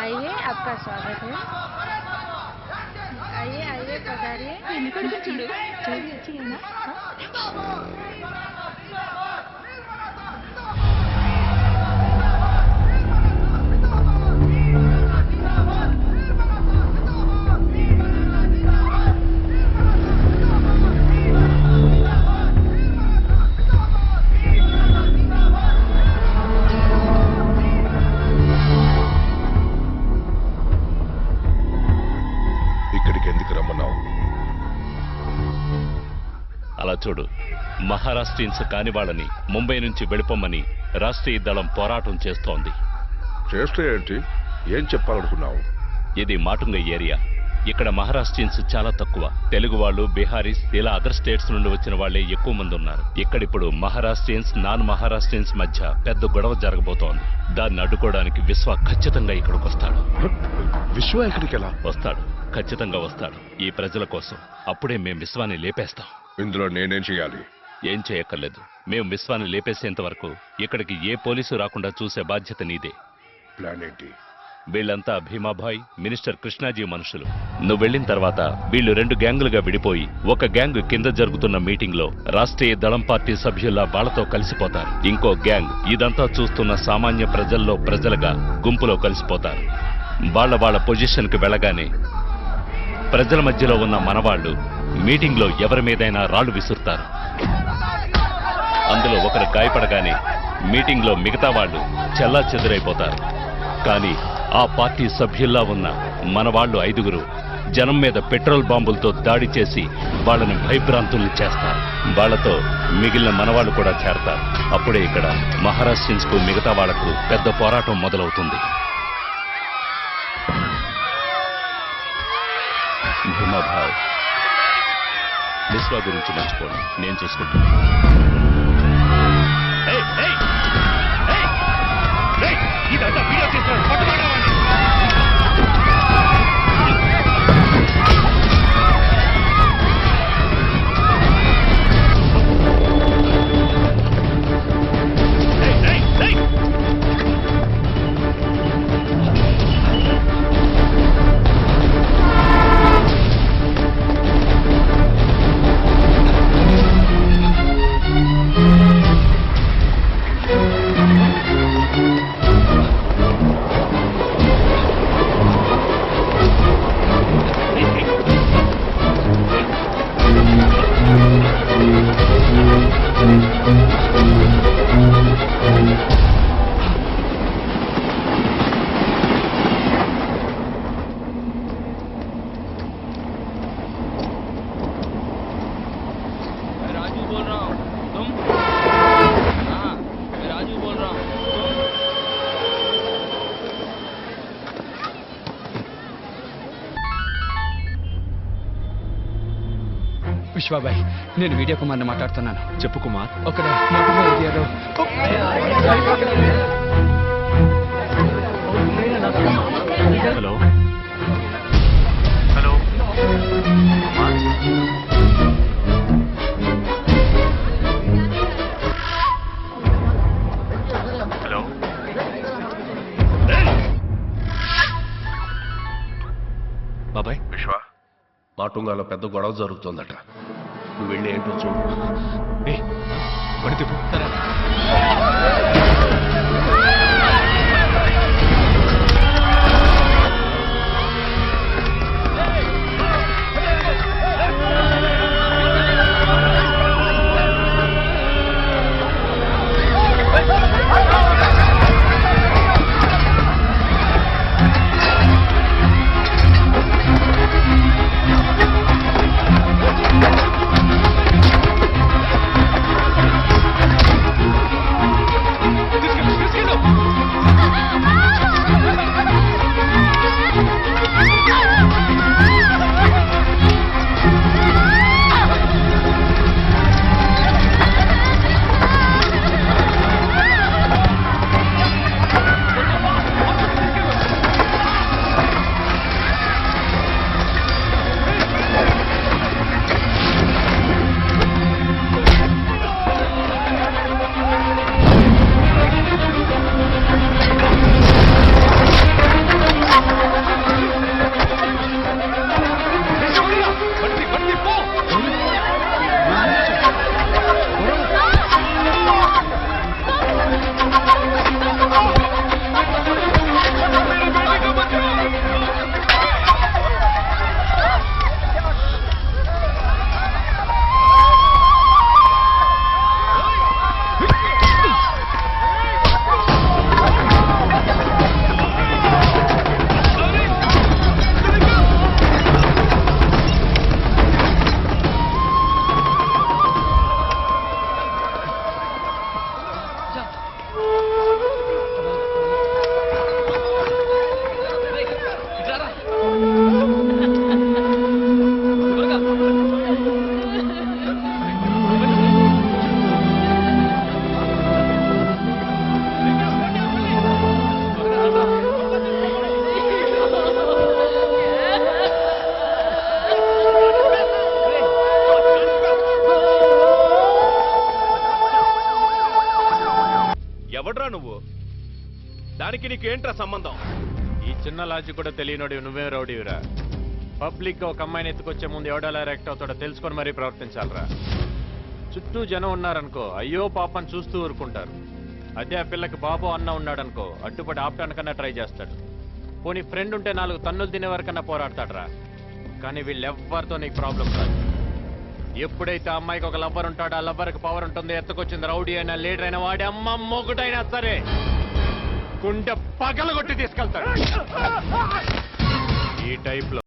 आइए, आपका स्वागत है। आइए आइए पधारिए। చూడు చూడు ఇక్కడికి ఎందుకు రమ్మన్నావు? అలా చూడు, మహారాష్ట్రీన్స్ కాని వాళ్ళని ముంబై నుంచి వెళ్ళిపోమ్మని రాష్ట్రీయ దళం పోరాటం చేస్తోంది. చేస్తే ఏంటి? ఏం చెప్పాలనుకున్నావు? ఇది మాటుంగ ఏరియా. ఇక్కడ మహారాష్ట్రీన్స్ చాలా తక్కువ. తెలుగు వాళ్ళు, బీహారీస్, ఇలా అదర్ స్టేట్స్ నుండి వచ్చిన వాళ్లే ఎక్కువ మంది ఉన్నారు. ఇక్కడిప్పుడు మహారాష్ట్రీన్స్, నాన్ మహారాష్ట్రీన్స్ మధ్య పెద్ద గొడవ జరగబోతోంది. దాన్ని అడ్డుకోవడానికి విశ్వ ఖచ్చితంగా ఇక్కడికి వస్తాడు. విశ్వ ఇక్కడికి ఎలా వస్తాడు? ఖచ్చితంగా వస్తాడు, ఈ ప్రజల కోసం. అప్పుడే మేం విశ్వాన్ని లేపేస్తాం. ఇందులో నేనేం చేయాలి? ఏం చేయక్కర్లేదు. మేం విశ్వాన్ని లేపేసేంత వరకు ఇక్కడికి ఏ పోలీసు రాకుండా చూసే బాధ్యత నీదే. ప్లాన్ ఏంటి? వీళ్ళంతా భీమాభాయ్, మినిస్టర్ కృష్ణాజీ మనుషులు. నువ్వు వెళ్ళిన తర్వాత వీళ్ళు 2 గ్యాంగులుగా విడిపోయి ఒక గ్యాంగ్ కింద జరుగుతున్న మీటింగ్ లో రాష్ట్రీయ దళం పార్టీ సభ్యుల్లా వాళ్లతో కలిసిపోతారు. ఇంకో గ్యాంగ్ ఇదంతా చూస్తున్న సామాన్య ప్రజల్లో ప్రజలుగా గుంపులో కలిసిపోతారు. వాళ్ళ పొజిషన్ కి వెళ్ళగానే ప్రజల మధ్యలో ఉన్న మనవాళ్లు మీటింగ్ లో ఎవరి మీదైనా రాళ్లు విసురుతారు. అందులో ఒకరు గాయపడగానే మీటింగ్ లో మిగతా వాళ్ళు చెల్లా చెదురైపోతారు. కానీ ఆ పార్టీ సభ్యుల్లా ఉన్న మనవాళ్లు 5గురు జనం మీద పెట్రోల్ బాంబులతో దాడి చేసి వాళ్ళని భయభ్రాంతుల్ని చేస్తారు. వాళ్లతో మిగిలిన మనవాళ్లు కూడా చేరతారు. అప్పుడే ఇక్కడ మహారాష్ట్రీన్స్ కు మిగతా వాళ్లకు పెద్ద పోరాటం మొదలవుతుంది. భీమాభాయ్, విశ్వ గురించి మర్చిపోండి, నేను చూసుకుంటాను. ఇదంతా వీడియో చేస్తున్నాడు, పట్టుకోండి. విశ్వాబాయ్, నేను వీడియో కుమార్ని మాట్లాడుతున్నాను. చెప్పు కుమార్. ఒక ఏరియాలో హలో హలో హలో. బాబాయ్, విశ్వ, మాటుంగాలో పెద్ద గొడవ జరుగుతోందట. నువ్వు వెళ్ళి ఏంటో చూడు. పడి తిప్పు. ఎవడ్రా నువ్వు? దానికి నీకేంట్రా సంబంధం? ఈ చిన్న లాజిక్ కూడా తెలియనోడి నువ్వే రౌడీవిరా. పబ్లిక్ గా ఒక అమ్మాయిని ఎత్తుకొచ్చే ముందు ఎవడలా రియాక్ట్ అవుతాడో తెలుసుకొని మరీ ప్రవర్తించాలరా. చుట్టూ జనం ఉన్నారనుకో, అయ్యో పాపని చూస్తూ ఊరుకుంటారు. అదే ఆ పిల్లకి బాబు అన్న ఉన్నాడనుకో, అడ్డుపడి ఆపటానికన్నా ట్రై చేస్తాడు. పోనీ ఫ్రెండ్ ఉంటే 4 తన్నులు తినే వరకన్నా పోరాడతాడరా. కానీ వీళ్ళెవ్వరితో నీకు ప్రాబ్లం కాదు. ఎప్పుడైతే ఆ అమ్మాయికి ఒక లవ్వర్ ఉంటాడో, ఆ లవ్వర్కి పవర్ ఉంటుంది, ఎత్తుకొచ్చింది రౌడీ అయినా లీడర్ అయినా వాడి అమ్మ మొగుడైనా సరే గుండె పగలగొట్టి తీసుకెళ్తాడు. ఈ టైప్ లో